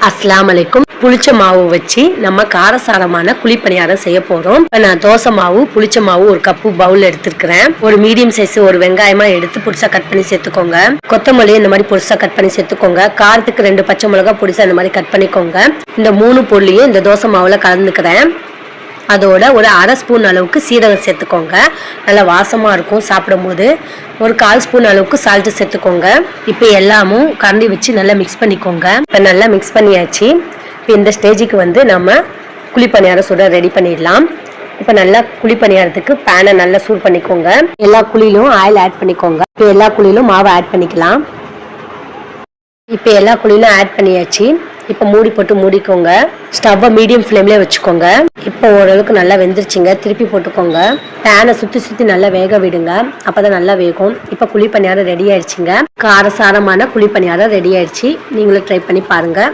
அஸ்ஸலாமு அலைக்கும். புளிச்ச மாவு வச்சு நம்ம காரசாரமான குழிப்பணியாரம் செய்ய போறோம். இப்போ நான் தோசை மாவு புளிச்ச மாவு ஒரு கப்பு பவுல் எடுத்துருக்கிறேன். ஒரு மீடியம் சைஸ் ஒரு வெங்காயமா எடுத்து புதுசா கட் பண்ணி சேர்த்துக்கோங்க. கொத்தமல்லி இந்த மாதிரி புதுசா கட் பண்ணி சேர்த்துக்கோங்க. காரத்துக்கு 2 பச்சை மிளகாய் புதுசா இந்த மாதிரி கட் பண்ணிக்கோங்க. இந்த 3 பொருளையும் இந்த தோசை மாவுல கலந்துக்கிறேன். அதோட ஒரு அரை ஸ்பூன் அளவுக்கு சீரகம் சேர்த்துக்கோங்க. நல்லா வாசமா இருக்கும் சாப்பிடும்போது. ஒரு 1/4 ஸ்பூன் அளவுக்கு சால்ட் சேர்த்துக்கோங்க. இப்போ எல்லாமும் கரண்டி வச்சு நல்லா மிக்ஸ் பண்ணிக்கோங்க. இப்போ நல்லா மிக்ஸ் பண்ணியாச்சு. இப்போ இந்த ஸ்டேஜுக்கு வந்து நம்ம குழிப்பணியாரம் சுட ரெடி பண்ணிடலாம். இப்போ நல்லா குழிப்பணியாரத்துக்கு பேனை நல்லா சூடு பண்ணிக்கோங்க. எல்லா குழியிலும் ஆயில் ஆட் பண்ணிக்கோங்க. இப்போ எல்லா குழியிலும் மாவை ஆட் பண்ணிக்கலாம். இப்போ எல்லா குழியிலும் ஆட் பண்ணியாச்சு. இப்போ மூடி போட்டு மூடிக்கோங்க. ஸ்டவ்வை மீடியம் ஃப்ளேம்லேயே வச்சுக்கோங்க. இப்போ ஓரளவுக்கு நல்லா வெந்துருச்சுங்க. திருப்பி போட்டுக்கோங்க. பேனை சுற்றி நல்லா வேக விடுங்க. அப்போதான் நல்லா வேகும். இப்போ குழிப்பணியாரம் ரெடி ஆயிடுச்சுங்க. காரசாரமான குழிப்பணியாரம் ரெடி ஆயிடுச்சு. நீங்களும் ட்ரை பண்ணி பாருங்க.